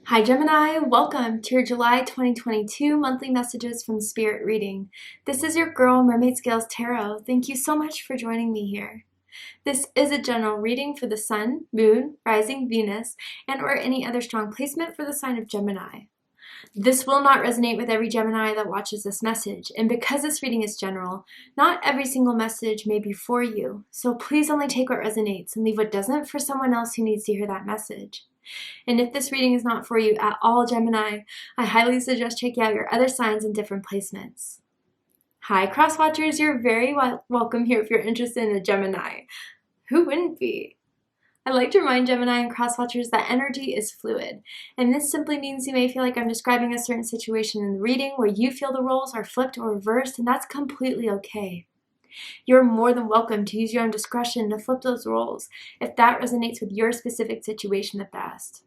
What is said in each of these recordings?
Hi Gemini, welcome to your July 2022 monthly messages from Spirit Reading. This is your girl Mermaid Scales Tarot. Thank you so much for joining me here. This is a general reading for the Sun, Moon, Rising, Venus, and or any other strong placement for the sign of Gemini. This will not resonate with every Gemini that watches this message, and because this reading is general, not every single message may be for you, so please only take what resonates and leave what doesn't for someone else who needs to hear that message. And if this reading is not for you at all, Gemini, I highly suggest checking out your other signs and different placements. Hi, Crosswatchers, you're very welcome here if you're interested in a Gemini. Who wouldn't be? I'd like to remind Gemini and Crosswatchers that energy is fluid, and this simply means you may feel like I'm describing a certain situation in the reading where you feel the roles are flipped or reversed, and that's completely okay. You're more than welcome to use your own discretion to flip those roles if that resonates with your specific situation the best.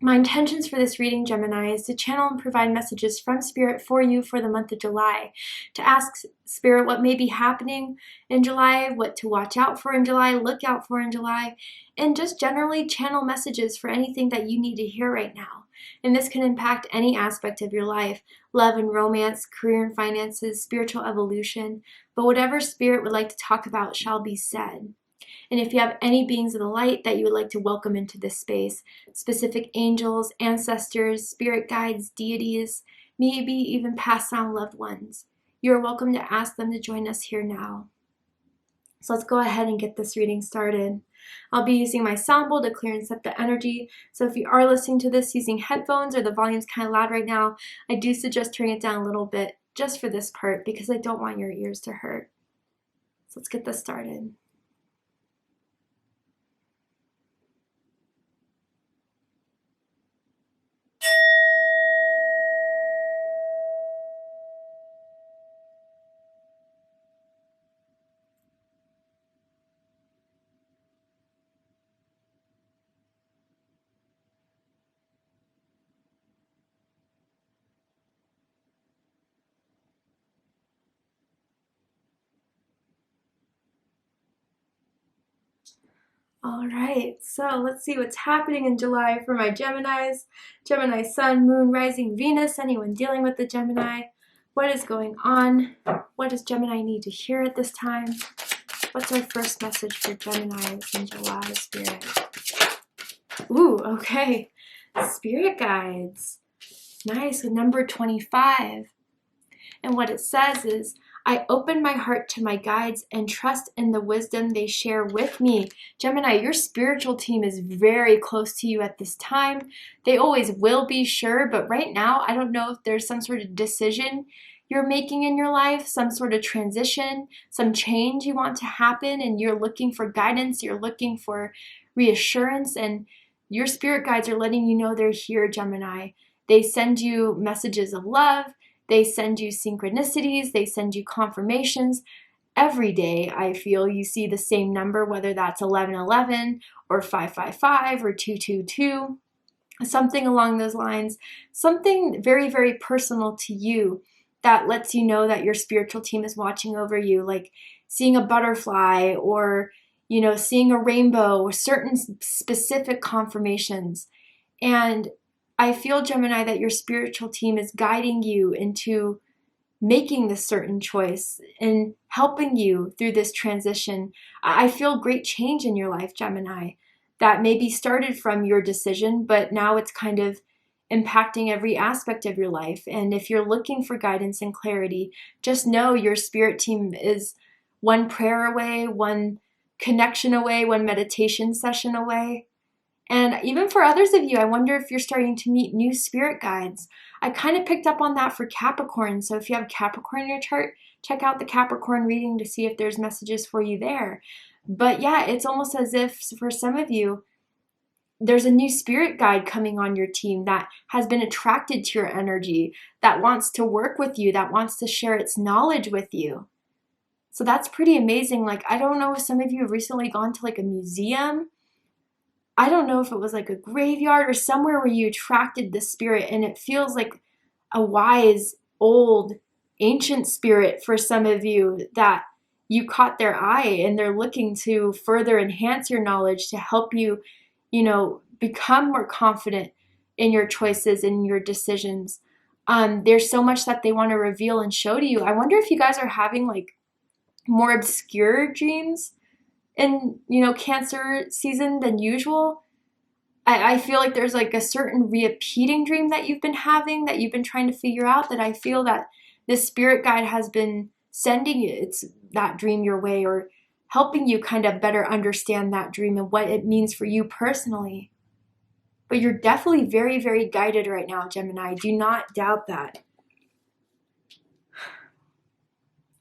My intentions for this reading, Gemini, is to channel and provide messages from Spirit for you for the month of July, to ask Spirit what may be happening in July, what to watch out for in July, look out for in July, and just generally channel messages for anything that you need to hear right now. And this can impact any aspect of your life, love and romance, career and finances, spiritual evolution, but whatever Spirit would like to talk about shall be said. And if you have any beings of the light that you would like to welcome into this space, specific angels, ancestors, spirit guides, deities, maybe even passed on loved ones, you are welcome to ask them to join us here now. So let's go ahead and get this reading started. I'll be using my sound bowl to clear and set the energy. So if you are listening to this using headphones or the volume's kind of loud right now, I do suggest turning it down a little bit just for this part because I don't want your ears to hurt. So let's get this started. All right, so let's see what's happening in July for my Geminis. Gemini Sun, Moon, Rising, Venus, anyone dealing with the Gemini. What is going on? What does Gemini need to hear at this time? What's our first message for Geminis in July, Spirit? Ooh, okay. Spirit guides. Nice, with number 25. And what it says is, I open my heart to my guides and trust in the wisdom they share with me. Gemini, your spiritual team is very close to you at this time. They always will be, sure, but right now, I don't know if there's some sort of decision you're making in your life, some sort of transition, some change you want to happen, and you're looking for guidance, you're looking for reassurance, and your spirit guides are letting you know they're here, Gemini. They send you messages of love. They send you synchronicities, they send you confirmations. Every day, I feel you see the same number, whether that's 1111 or 555 or 222, something along those lines, something very, very personal to you that lets you know that your spiritual team is watching over you, like seeing a butterfly or, seeing a rainbow or certain specific confirmations. And I feel, Gemini, that your spiritual team is guiding you into making this certain choice and helping you through this transition. I feel great change in your life, Gemini, that maybe started from your decision, but now it's kind of impacting every aspect of your life. And if you're looking for guidance and clarity, just know your spirit team is one prayer away, one connection away, one meditation session away. And even for others of you, I wonder if you're starting to meet new spirit guides. I kind of picked up on that for Capricorn. So if you have Capricorn in your chart, check out the Capricorn reading to see if there's messages for you there. But yeah, it's almost as if for some of you, there's a new spirit guide coming on your team that has been attracted to your energy, that wants to work with you, that wants to share its knowledge with you. So that's pretty amazing. Like, I don't know if some of you have recently gone to like a museum. I don't know if it was like a graveyard or somewhere where you attracted the spirit, and it feels like a wise, old, ancient spirit for some of you that you caught their eye and they're looking to further enhance your knowledge to help you, become more confident, in your choices and your decisions. There's so much that they want to reveal and show to you. I wonder if you guys are having like more obscure dreams in, you know, Cancer season than usual. I feel like there's like a certain repeating dream that you've been having, that you've been trying to figure out, that I feel that this spirit guide has been sending it's that dream your way, or helping you kind of better understand that dream and what it means for you personally. But you're definitely very, very guided right now, Gemini. Do not doubt that.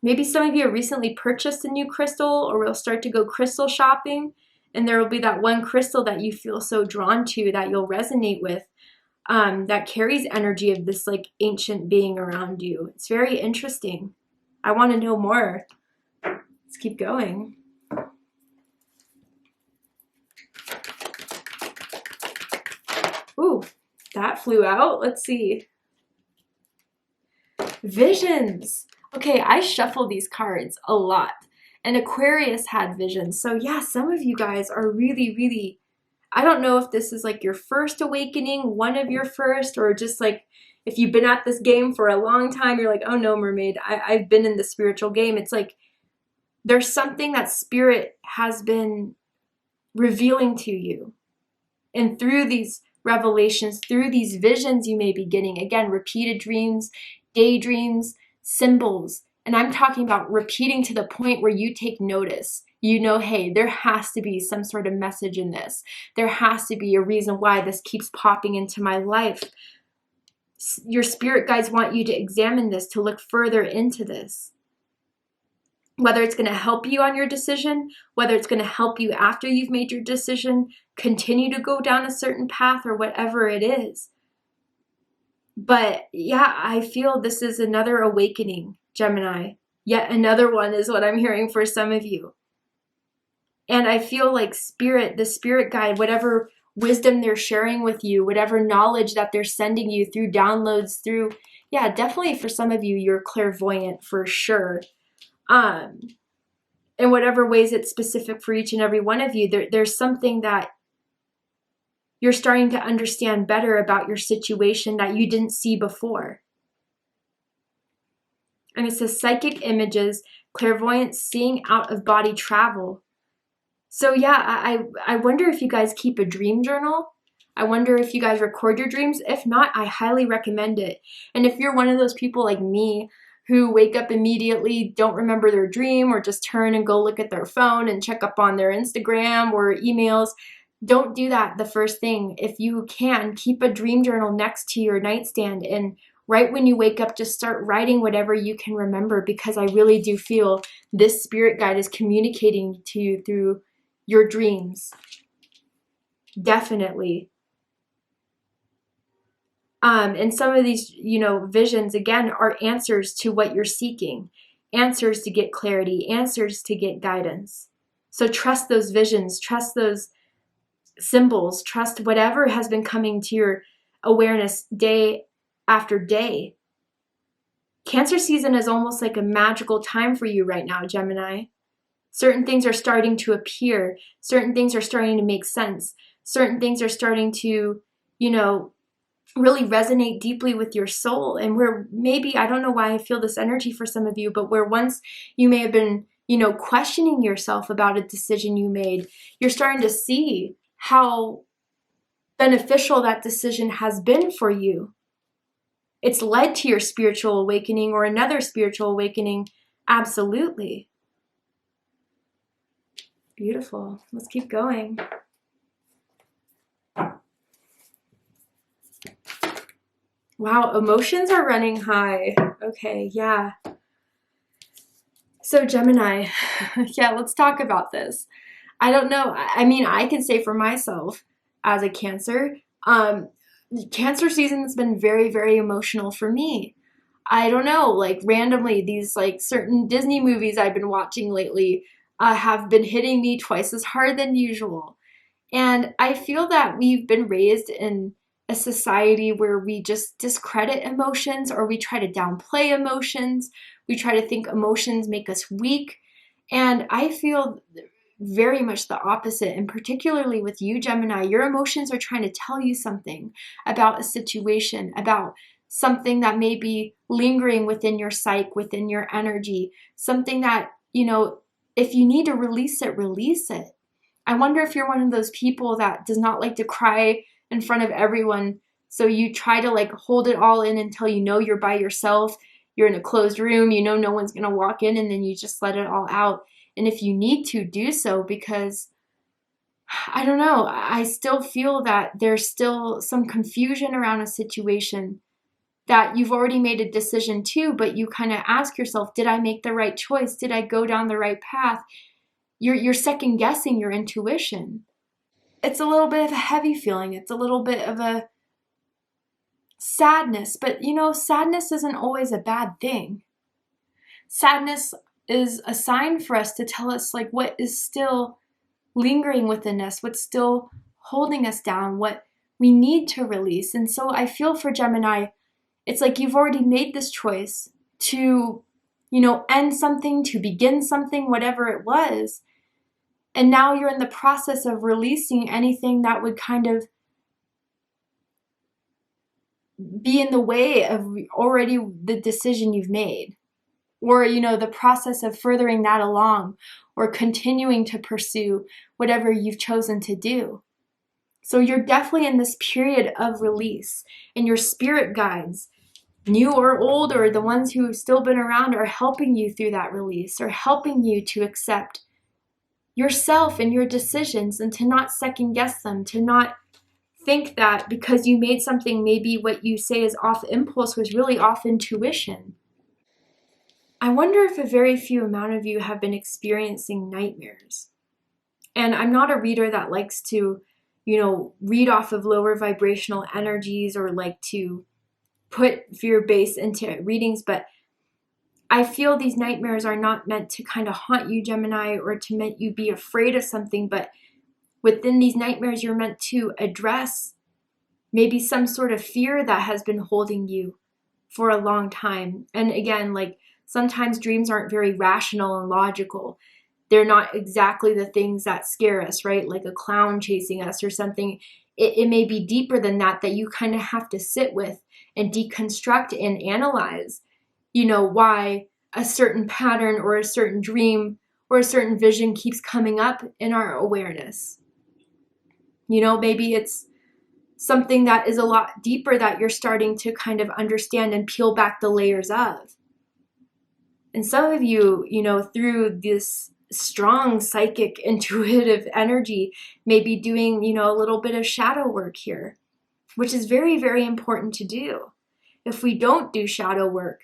Maybe some of you have recently purchased a new crystal, or will start to go crystal shopping. And there will be that one crystal that you feel so drawn to, that you'll resonate with, that carries energy of this like ancient being around you. It's very interesting. I want to know more. Let's keep going. Ooh, that flew out. Let's see. Visions. Okay, I shuffle these cards a lot. And Aquarius had visions. So yeah, some of you guys are really, really, I don't know if this is like your first awakening, one of your first, or just like if you've been at this game for a long time, you're like, oh no, Mermaid, I've been in the spiritual game. It's like there's something that spirit has been revealing to you. And through these revelations, through these visions you may be getting, again, repeated dreams, daydreams, symbols. And I'm talking about repeating to the point where you take notice. You know, hey, there has to be some sort of message in this. There has to be a reason why this keeps popping into my life. Your spirit guides want you to examine this, to look further into this. Whether it's going to help you on your decision, whether it's going to help you after you've made your decision, continue to go down a certain path, or whatever it is. But yeah, I feel this is another awakening, Gemini. Yet another one is what I'm hearing for some of you. And I feel like spirit, the spirit guide, whatever wisdom they're sharing with you, whatever knowledge that they're sending you through downloads, through, yeah, definitely for some of you, you're clairvoyant for sure. In whatever ways it's specific for each and every one of you, there's something that you're starting to understand better about your situation that you didn't see before. And it says psychic images, clairvoyant, seeing out of body travel. So yeah, I wonder if you guys keep a dream journal. I wonder if you guys record your dreams. If not, I highly recommend it. And if you're one of those people like me who wake up immediately, don't remember their dream, or just turn and go look at their phone and check up on their Instagram or emails, don't do that the first thing. If you can, keep a dream journal next to your nightstand, and right when you wake up, just start writing whatever you can remember, because I really do feel this spirit guide is communicating to you through your dreams. Definitely. And some of these, you know, visions, again, are answers to what you're seeking, answers to get clarity, answers to get guidance. So trust those visions, trust those symbols, trust whatever has been coming to your awareness day after day. Cancer season is almost like a magical time for you right now, Gemini. Certain things are starting to appear. Certain things are starting to make sense. Certain things are starting to, you know, really resonate deeply with your soul. And where maybe, I don't know why I feel this energy for some of you, but where once you may have been, you know, questioning yourself about a decision you made, you're starting to see how beneficial that decision has been for you. It's led to your spiritual awakening or another spiritual awakening. Absolutely. Beautiful. Let's keep going. Wow, emotions are running high. Okay, yeah. So Gemini, yeah, let's talk about this. I don't know. I mean, I can say for myself as a Cancer, Cancer season has been very, very emotional for me. I don't know, like randomly, these like certain Disney movies I've been watching lately have been hitting me twice as hard than usual. And I feel that we've been raised in a society where we just discredit emotions, or we try to downplay emotions. We try to think emotions make us weak. And I feel very much the opposite. And particularly with you, Gemini, your emotions are trying to tell you something about a situation, about something that may be lingering within your psyche, within your energy, something that, if you need to release it, release it. I wonder if you're one of those people that does not like to cry in front of everyone. So you try to like hold it all in until you're by yourself. You're in a closed room, no one's going to walk in, and then you just let it all out. And if you need to, do so, because I don't know, I still feel that there's still some confusion around a situation that you've already made a decision to, but you kind of ask yourself, did I make the right choice? Did I go down the right path? You're second guessing your intuition. It's a little bit of a heavy feeling. It's a little bit of a sadness, but sadness isn't always a bad thing. Sadness is a sign for us to tell us like what is still lingering within us, what's still holding us down, what we need to release. And so I feel for Gemini, it's like you've already made this choice to, end something, to begin something, whatever it was. And now you're in the process of releasing anything that would kind of be in the way of already the decision you've made. Or, the process of furthering that along, or continuing to pursue whatever you've chosen to do. So you're definitely in this period of release, and your spirit guides, new or old, or the ones who have still been around, are helping you through that release, or helping you to accept yourself and your decisions, and to not second guess them, to not think that because you made something, maybe what you say is off impulse was really off intuition. I wonder if a very few amount of you have been experiencing nightmares. And I'm not a reader that likes to, read off of lower vibrational energies, or like to put fear base into readings, but I feel these nightmares are not meant to kind of haunt you, Gemini, or to make you be afraid of something, but within these nightmares, you're meant to address maybe some sort of fear that has been holding you for a long time. And again, like, sometimes dreams aren't very rational and logical. They're not exactly the things that scare us, right? Like a clown chasing us or something. It may be deeper than that you kind of have to sit with and deconstruct and analyze, why a certain pattern or a certain dream or a certain vision keeps coming up in our awareness. Maybe it's something that is a lot deeper that you're starting to kind of understand and peel back the layers of. And some of you, through this strong psychic intuitive energy, may be doing, a little bit of shadow work here, which is very, very important to do. If we don't do shadow work,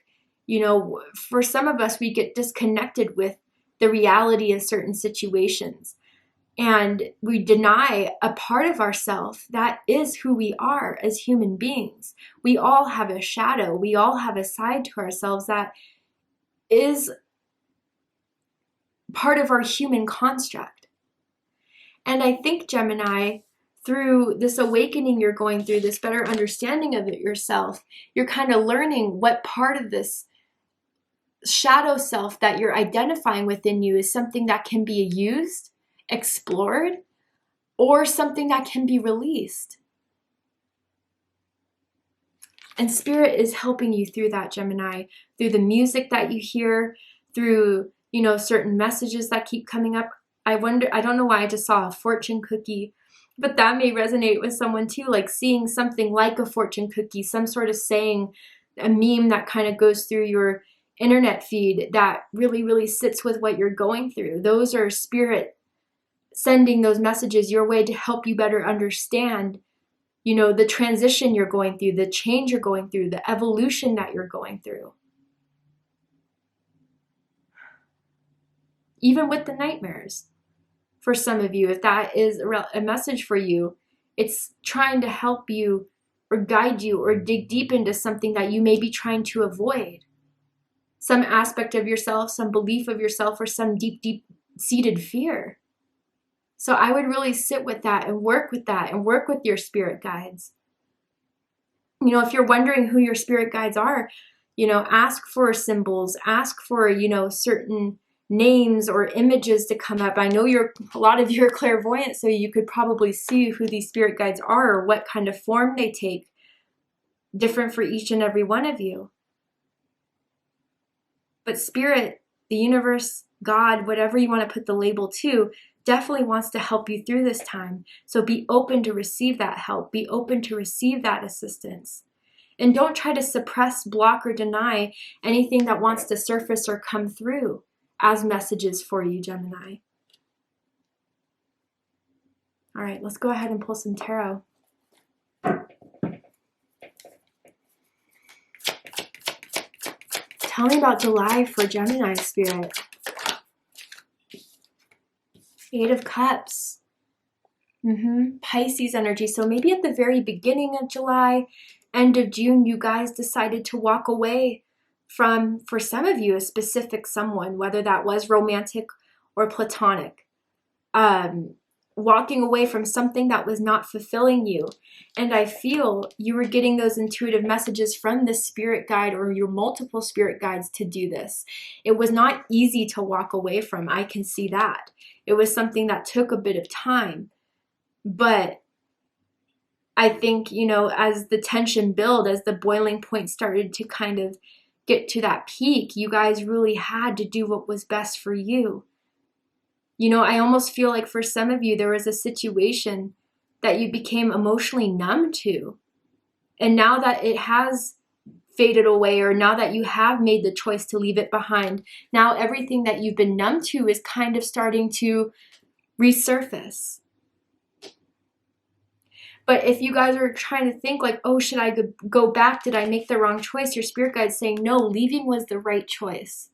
for some of us, we get disconnected with the reality of certain situations. And we deny a part of ourselves that is who we are as human beings. We all have a shadow. We all have a side to ourselves that is part of our human construct. And I think, Gemini, through this awakening you're going through, this better understanding of it yourself, you're kind of learning what part of this shadow self that you're identifying within you is something that can be used, explored, or something that can be released. And Spirit is helping you through that, Gemini, through the music that you hear, through, certain messages that keep coming up. I don't know why I just saw a fortune cookie, but that may resonate with someone too, like seeing something like a fortune cookie, some sort of saying, a meme that kind of goes through your internet feed that really, really sits with what you're going through. Those are Spirit sending those messages your way to help you better understand, the transition you're going through, the change you're going through, the evolution that you're going through. Even with the nightmares, for some of you, if that is a message for you, it's trying to help you or guide you or dig deep into something that you may be trying to avoid. Some aspect of yourself, some belief of yourself, or some deep, deep seated fear. So I would really sit with that and work with your spirit guides. If you're wondering who your spirit guides are, ask for symbols, ask for, certain names or images to come up. I know a lot of you are clairvoyant, so you could probably see who these spirit guides are or what kind of form they take, different for each and every one of you. But spirit, the universe, God, whatever you want to put the label to, definitely wants to help you through this time. So be open to receive that help. Be open to receive that assistance. And don't try to suppress, block, or deny anything that wants to surface or come through as messages for you, Gemini. All right, let's go ahead and pull some tarot. Tell me about July for Gemini, Spirit. Eight of Cups. Pisces energy. So maybe at the very beginning of July, end of June, you guys decided to walk away from, for some of you, a specific someone, whether that was romantic or platonic. Walking away from something that was not fulfilling you. And I feel you were getting those intuitive messages from the spirit guide or your multiple spirit guides to do this. It was not easy to walk away from. I can see that. It was something that took a bit of time. But I think, you know, as the tension built, as the boiling point started to kind of get to that peak, you guys really had to do what was best for you. You know, I almost feel like for some of you, there was a situation that you became emotionally numb to. And now that it has faded away, or now that you have made the choice to leave it behind, now everything that you've been numb to is kind of starting to resurface. But if you guys are trying to think like, oh, should I go back? Did I make the wrong choice? Your spirit guide's saying, no, leaving was the right choice.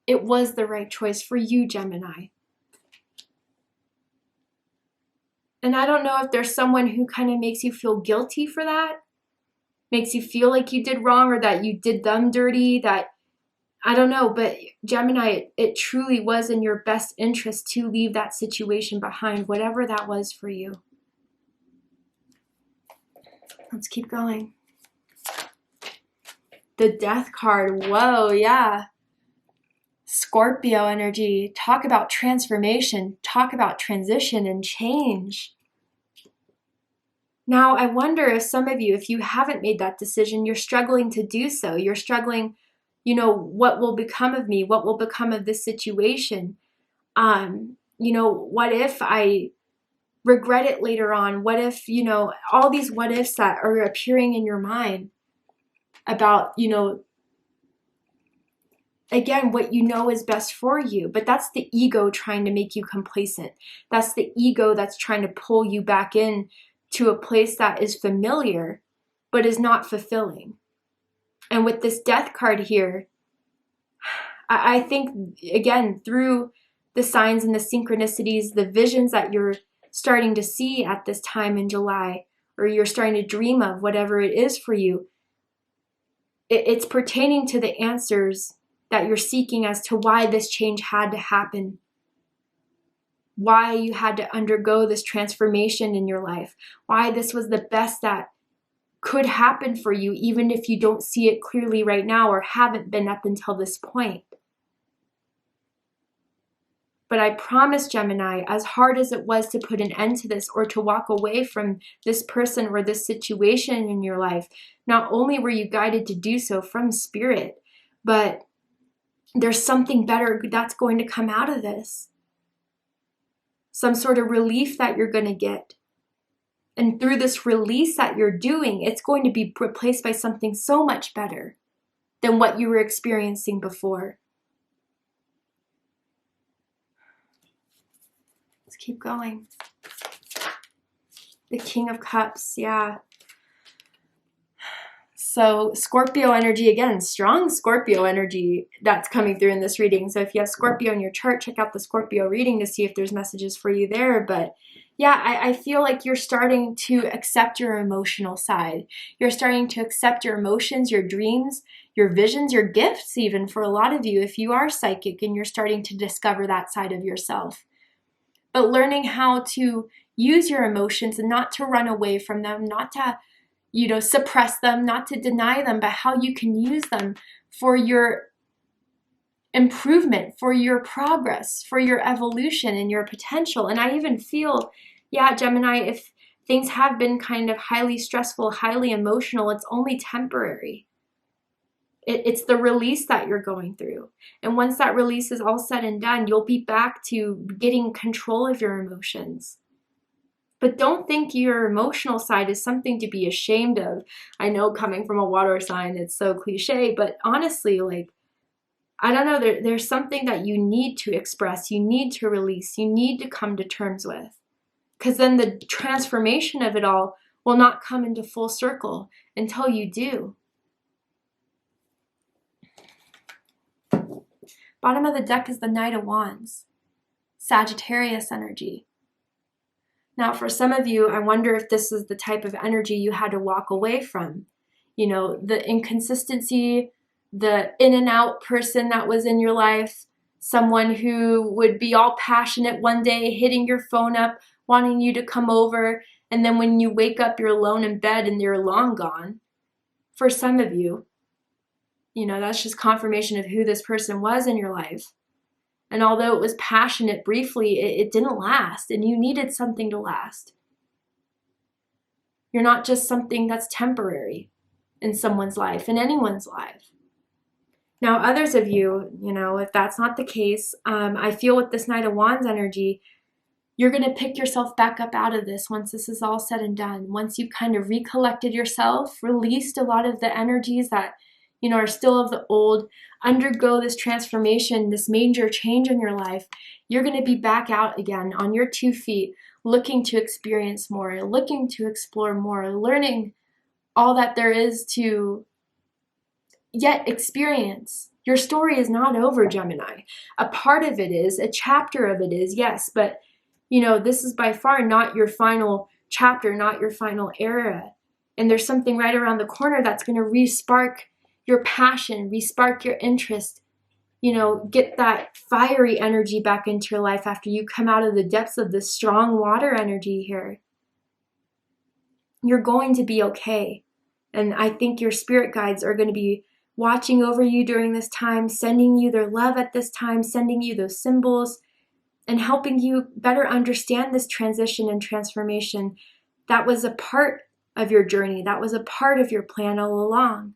It was the right choice for you, Gemini. And I don't know if there's someone who kind of makes you feel guilty for that, makes you feel like you did wrong or that you did them dirty, that, I don't know, but Gemini, it truly was in your best interest to leave that situation behind, whatever that was for you. Let's keep going. The Death card. Whoa, yeah. Scorpio energy. Talk about transformation. Talk about transition and change. Now, I wonder if some of you, if you haven't made that decision, you're struggling to do so. You're struggling, you know, what will become of me? What will become of this situation? You know, what if I regret it later on? What if, you know, all these what ifs that are appearing in your mind about, you know, again, what you know is best for you. But that's the ego trying to make you complacent. That's the ego that's trying to pull you back in to a place that is familiar, but is not fulfilling. And with this Death card here, I think, again, through the signs and the synchronicities, the visions that you're starting to see at this time in July, or you're starting to dream of, whatever it is for you, it's pertaining to the answers that you're seeking as to why this change had to happen, why you had to undergo this transformation in your life, why this was the best that could happen for you, even if you don't see it clearly right now or haven't been up until this point. But I promise, Gemini, as hard as it was to put an end to this or to walk away from this person or this situation in your life, not only were you guided to do so from spirit, but there's something better that's going to come out of this. Some sort of relief that you're going to get. And through this release that you're doing, it's going to be replaced by something so much better than what you were experiencing before. Let's keep going. The King of Cups, yeah. So Scorpio energy, again, strong Scorpio energy that's coming through in this reading. So if you have Scorpio in your chart, check out the Scorpio reading to see if there's messages for you there. But yeah, I feel like you're starting to accept your emotional side. You're starting to accept your emotions, your dreams, your visions, your gifts even for a lot of you if you are psychic and you're starting to discover that side of yourself. But learning how to use your emotions and not to run away from them, not to, you know, suppress them, not to deny them, but how you can use them for your improvement, for your progress, for your evolution and your potential. And I even feel, yeah, Gemini, if things have been kind of highly stressful, highly emotional, it's only temporary. It's the release that you're going through. And once that release is all said and done, you'll be back to getting control of your emotions. But don't think your emotional side is something to be ashamed of. I know, coming from a water sign, it's so cliche, but honestly, like, I don't know, there's something that you need to express, you need to release, you need to come to terms with. Because then the transformation of it all will not come into full circle until you do. Bottom of the deck is the Knight of Wands, Sagittarius energy. Now, for some of you, I wonder if this is the type of energy you had to walk away from. You know, the inconsistency, the in and out person that was in your life, someone who would be all passionate one day, hitting your phone up, wanting you to come over, and then when you wake up, you're alone in bed and you're long gone. For some of you, you know, that's just confirmation of who this person was in your life. And although it was passionate briefly, it didn't last, and you needed something to last. You're not just something that's temporary in someone's life, in anyone's life. Now, others of you, you know, if that's not the case, I feel with this Knight of Wands energy, you're going to pick yourself back up out of this once this is all said and done. Once you've kind of recollected yourself, released a lot of the energies that, you know, are still of the old, undergo this transformation, this major change in your life, you're going to be back out again on your 2 feet, looking to experience more, looking to explore more, learning all that there is to yet experience. Your story is not over, Gemini. A part of it is, a chapter of it is, yes, but you know, this is by far not your final chapter, not your final era. And there's something right around the corner that's going to re-spark your passion, re-spark your interest, you know, get that fiery energy back into your life after you come out of the depths of this strong water energy here. You're going to be okay. And I think your spirit guides are going to be watching over you during this time, sending you their love at this time, sending you those symbols, and helping you better understand this transition and transformation that was a part of your journey, that was a part of your plan all along.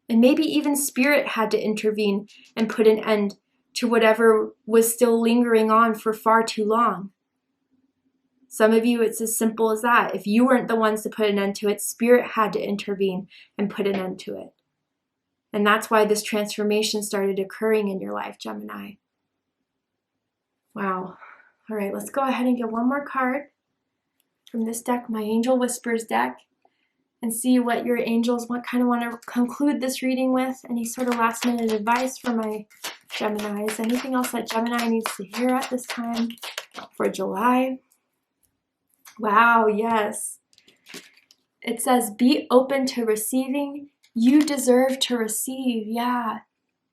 And maybe even spirit had to intervene and put an end to whatever was still lingering on for far too long. Some of you, it's as simple as that. If you weren't the ones to put an end to it, spirit had to intervene and put an end to it. And that's why this transformation started occurring in your life, Gemini. Wow. All right, let's go ahead and get one more card from this deck, my Angel Whispers deck, and see what your angels want to conclude this reading with. Any sort of last minute advice for my Geminis? Anything else that Gemini needs to hear at this time for July? Wow, yes. It says, be open to receiving. You deserve to receive. Yeah,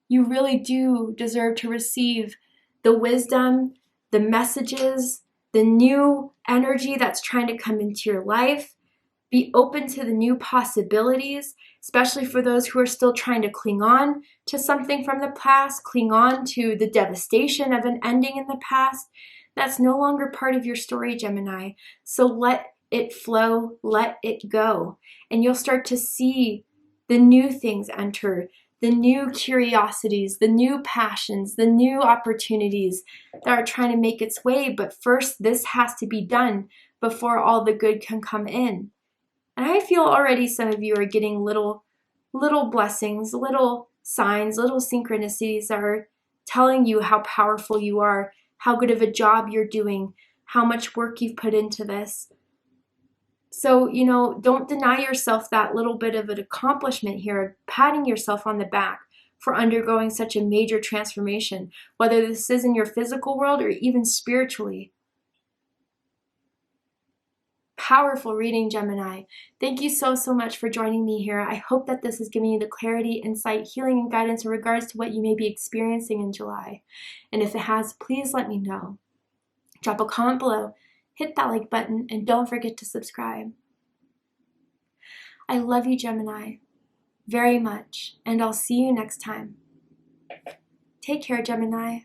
you really do deserve to receive the wisdom, the messages, the new energy that's trying to come into your life. Be open to the new possibilities, especially for those who are still trying to cling on to something from the past, cling on to the devastation of an ending in the past. That's no longer part of your story, Gemini. So let it flow, let it go. And you'll start to see the new things enter, the new curiosities, the new passions, the new opportunities that are trying to make its way. But first, this has to be done before all the good can come in. And I feel already some of you are getting little blessings, little signs, little synchronicities that are telling you how powerful you are, how good of a job you're doing, how much work you've put into this. So, you know, don't deny yourself that little bit of an accomplishment here, patting yourself on the back for undergoing such a major transformation, whether this is in your physical world or even spiritually. Powerful reading, Gemini. Thank you so much for joining me here. I hope that this is giving you the clarity, insight, healing, and guidance in regards to what you may be experiencing in July. And if it has, please let me know. Drop a comment below, hit that like button, and don't forget to subscribe. I love you, Gemini, very much, and I'll see you next time. Take care, Gemini.